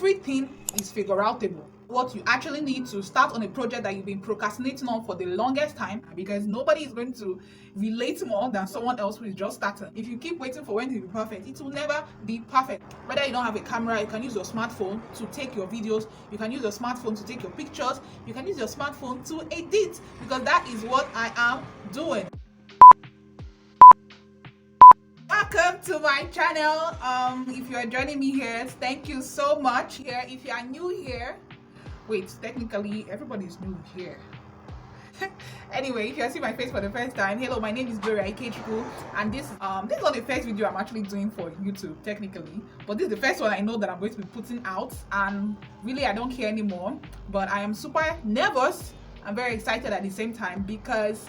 everything is figure outable. What you actually need to start on a project that you've been procrastinating on for the longest time, because nobody is going to relate more than someone else who is just starting. If you keep waiting for when to be perfect, it will never be perfect. Whether you don't have a camera, you can use your smartphone to take your videos, you can use your smartphone to take your pictures, you can use your smartphone to edit, because that is what I am doing. Welcome to my channel. If you are joining me here, thank you so much. Here, if you are new here, wait, technically everybody is new here. Anyway, if you see my face for the first time, hello, my name is Gloria Ikechukwu, and this is not the first video I'm actually doing for YouTube technically, but this is the first one I know that I'm going to be putting out, and really I don't care anymore. But I am super nervous. I'm very excited at the same time because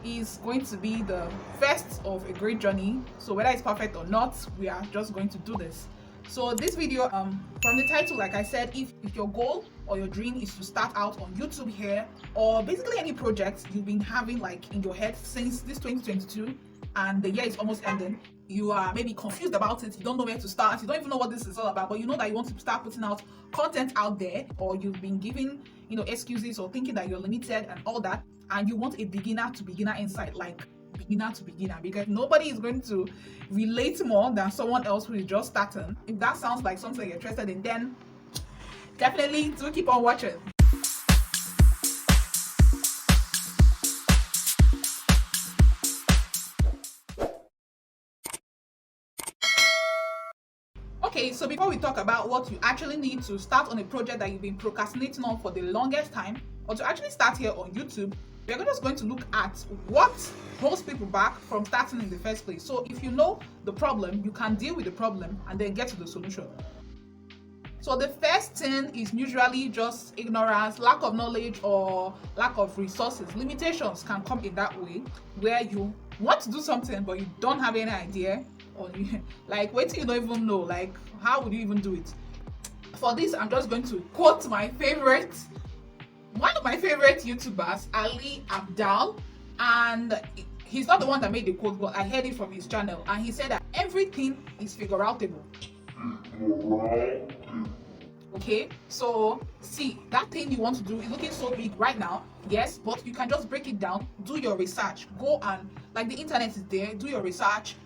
it's going to be the first of a great journey. So whether it's perfect or not, we are just going to do this. So this video, from the title, like I said, if your goal or your dream is to start out on YouTube here, or basically any project you've been having like in your head since this 2022 and the year is almost ending, you are maybe confused about it, you don't know where to start, you don't even know what this is all about, but you know that you want to start putting out content out there, or you've been giving excuses or thinking that you're limited and all that, and you want a beginner to beginner insight, like beginner to beginner, because nobody is going to relate more than someone else who is just starting. If that sounds like something you're interested in, then definitely do keep on watching. Okay, so before we talk about what you actually need to start on a project that you've been procrastinating on for the longest time, or to actually start here on YouTube, we're just going to look at what holds people back from starting in the first place. So if you know the problem, you can deal with the problem and then get to the solution. So the first thing is usually just ignorance, lack of knowledge, or lack of resources. Limitations can come in that way, where you want to do something but you don't have any idea, or like wait till you don't even know, like how would you even do it? For this, I'm just going to quote one of my favorite YouTubers, Ali Abdal, and he's not the one that made the quote, but I heard it from his channel, and he said that everything is figure outable. Okay, so see, that thing you want to do is looking so big right now, yes, but you can just break it down, do your research, go and, like, the internet is there, do your research,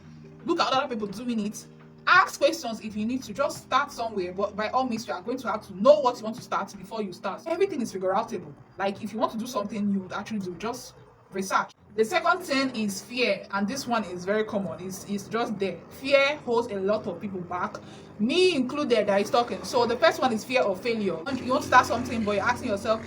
look at other people doing it, ask questions if you need to, just start somewhere. But by all means, you are going to have to know what you want to start before you start. Everything is figure outable. Like if you want to do something, you would actually do just research. The second thing is fear, and this one is very common. It's just there. Fear holds a lot of people back, me included, that is talking. So the first one is fear of failure. You want to start something, but you're asking yourself,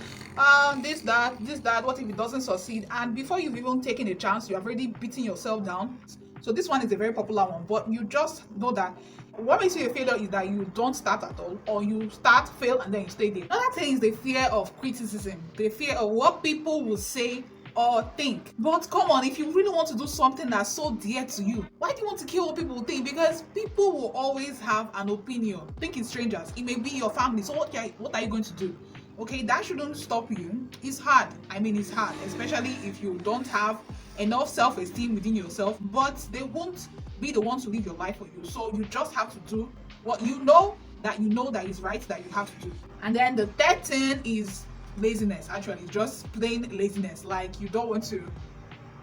this, that, what if it doesn't succeed? And before you've even taken a chance, you have already beaten yourself down. So this one is a very popular one, but you just know that what makes you a failure is that you don't start at all, or you start, fail, and then you stay there. Another thing is the fear of criticism, the fear of what people will say or think. But come on, if you really want to do something that's so dear to you, why do you want to care what people think? Because people will always have an opinion. Think it's strangers, it may be your family. So what are you going to do? Okay, that shouldn't stop you. It's hard. I mean, it's hard, especially if you don't have enough self-esteem within yourself, but they won't be the ones to live your life for you. So you just have to do what you know that is right, that you have to do. And then the third thing is laziness. Actually, just plain laziness. Like you don't want to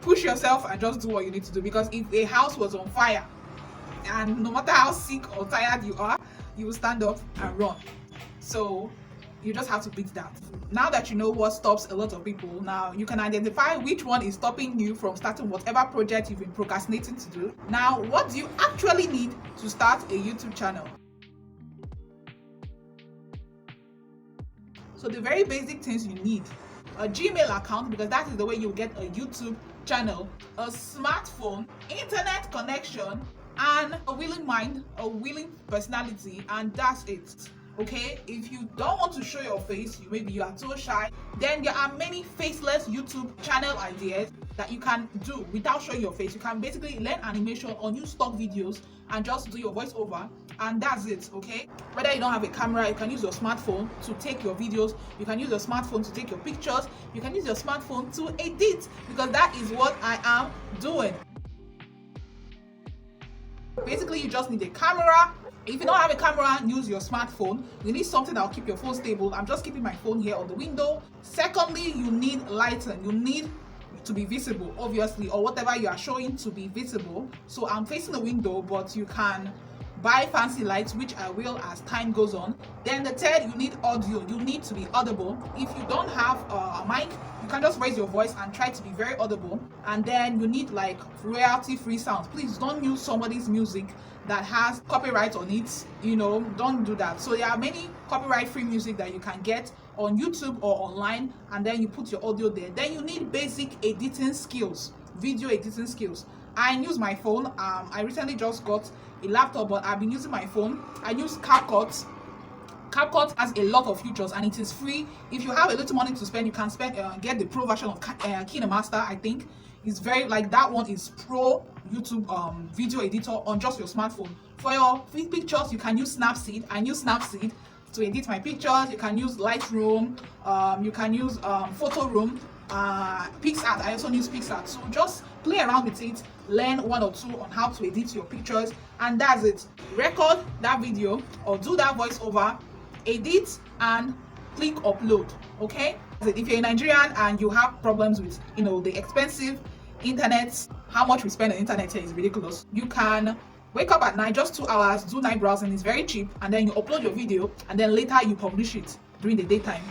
push yourself and just do what you need to do, because if a house was on fire, and no matter how sick or tired you are, you will stand up and run. So you just have to beat that. Now that you know what stops a lot of people, now you can identify which one is stopping you from starting whatever project you've been procrastinating to do. Now, what do you actually need to start a YouTube channel? So the very basic things you need: a Gmail account, because that is the way you'll get a YouTube channel, a smartphone, internet connection, and a willing mind, a willing personality, and that's it. Okay, if you don't want to show your face, maybe you are too shy, then there are many faceless YouTube channel ideas that you can do without showing your face. You can basically learn animation or use stock videos and just do your voiceover, and that's it. Okay, whether you don't have a camera, you can use your smartphone to take your videos, you can use your smartphone to take your pictures, you can use your smartphone to edit, because that is what I am doing. Basically, you just need a camera, If you don't have a camera, use your smartphone. You need something that will keep your phone stable. I'm just keeping my phone here on the window. Secondly, you need lighting. You need to be visible, obviously, or whatever you are showing to be visible. So I'm facing the window, but you can buy fancy lights, which I will as time goes on. Then the third, you need audio. You need to be audible. If you don't have a mic, you can just raise your voice and try to be very audible. And then you need like royalty free sounds. Please don't use somebody's music that has copyright on it. Don't do that. So there are many copyright free music that you can get on YouTube or online, and then you put your audio there. Then you need basic editing skills, video editing skills. I use my phone. I recently just got a laptop, but I've been using my phone. I use CapCut. CapCut has a lot of features and it is free. If you have a little money to spend, you can get the pro version of KineMaster. I think it's very like that one is pro YouTube video editor on just your smartphone. For your pictures, you can use Snapseed. I use Snapseed to edit my pictures. You can use Lightroom. You can use Photo Room. PixArt. I also use PixArt. So just play around with it, learn one or two on how to edit your pictures, and that's it. Record that video or do that voiceover, edit, and click upload. Okay? If you're a Nigerian and you have problems with the expensive internet, how much we spend on internet here is ridiculous. You can wake up at night, just 2 hours, do night browsing. It's very cheap, and then you upload your video, and then later you publish it during the daytime.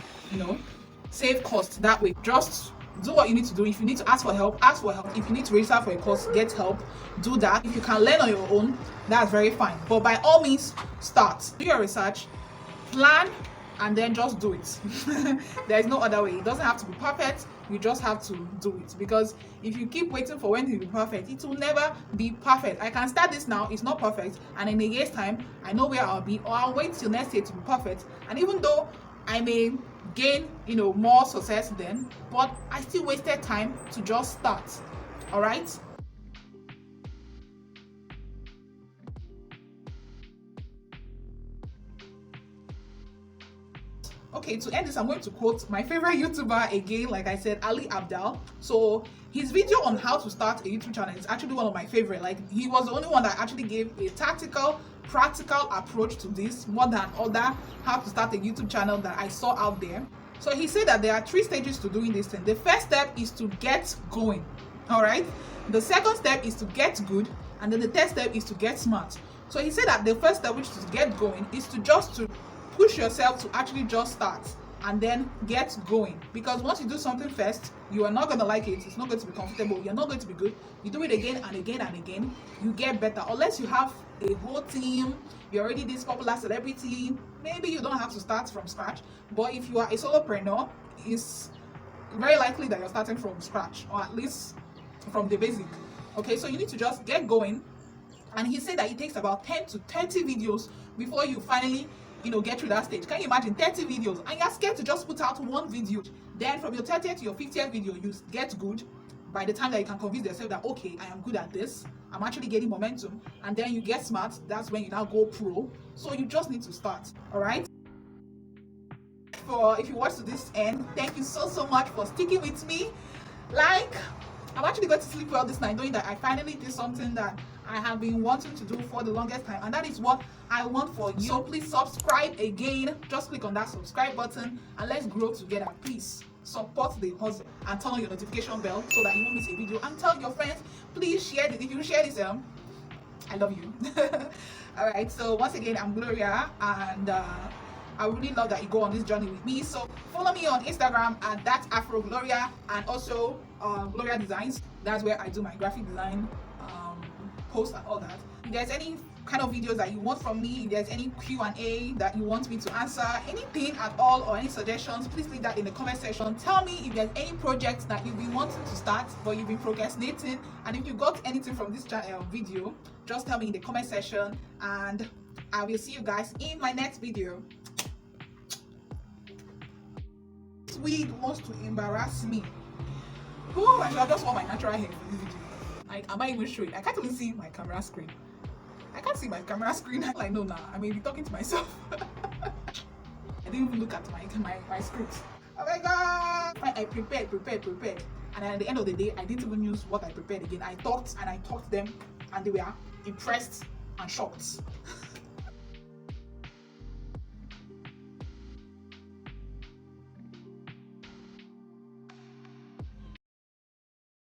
Save costs that way. Just do what you need to do. If you need to ask for help, ask for help. If you need to register for a course, get help. Do that. If you can learn on your own, that's very fine. But by all means, start. Do your research, plan, and then just do it. There's no other way. It doesn't have to be perfect. You just have to do it, because if you keep waiting for when it will be perfect, it will never be perfect. I can start this now, it's not perfect, and in a year's time I know where I'll be, or I'll wait till next year to be perfect. And even though I may gain more success then, but I still wasted time to just start. All right. Okay, to end this, I'm going to quote my favorite YouTuber again, like I said, Ali Abdal. So his video on how to start a YouTube channel is actually one of my favorite. Like, he was the only one that actually gave a tactical, practical approach to this more than other how to start a YouTube channel that I saw out there. So he said that there are 3 stages to doing this thing. The first step is to get going. All right. The second step is to get good, and then the third step is to get smart. So he said that the first step, which is to get going, is to push yourself to actually just start and then get going. Because once you do something first, you are not going to like it. It's not going to be comfortable. You're not going to be good. You do it again and again and again, you get better. Unless you have a whole team, you're already this popular celebrity, maybe you don't have to start from scratch. But if you are a solopreneur, it's very likely that you're starting from scratch, or at least from the basic. Okay, so you need to just get going. And he said that it takes about 10 to 30 videos before you finally get through that stage. Can you imagine 30 videos and you're scared to just put out one video? Then from your 30th to your 50th video, you get good. By the time that you can convince yourself that, okay, I am good at this, I'm actually getting momentum, and then you get smart, that's when you now go pro. So you just need to start. All right. If you watch to this end, thank you so much for sticking with me. Like, I'm actually going to sleep well this night, knowing that I finally did something that I have been wanting to do for the longest time, and that is what I want for you. So please subscribe again. Just click on that subscribe button and let's grow together. Please support the hustle and turn on your notification bell so that you won't miss a video, and tell your friends. Please share it. If you share this, I love you. All right, so once again, I'm Gloria, and I really love that you go on this journey with me. So follow me on Instagram at @AfroGloria, and also Gloria Designs. That's where I do my graphic design post and all that. If there's any kind of videos that you want from me, if there's any Q&A that you want me to answer, anything at all, or any suggestions, please leave that in the comment section. Tell me if there's any projects that you've been wanting to start but you've been procrastinating, and if you got anything from this video, just tell me in the comment section, and I will see you guys in my next video. This weed wants to embarrass me. Oh, I just want my natural hair for this video. Am I even showing? I can't even see my camera screen. I can't see my camera screen. I'm like, no, I may be talking to myself. I didn't even look at my script. Oh my god! I prepared. And at the end of the day, I didn't even use what I prepared again. I talked them, and they were impressed and shocked.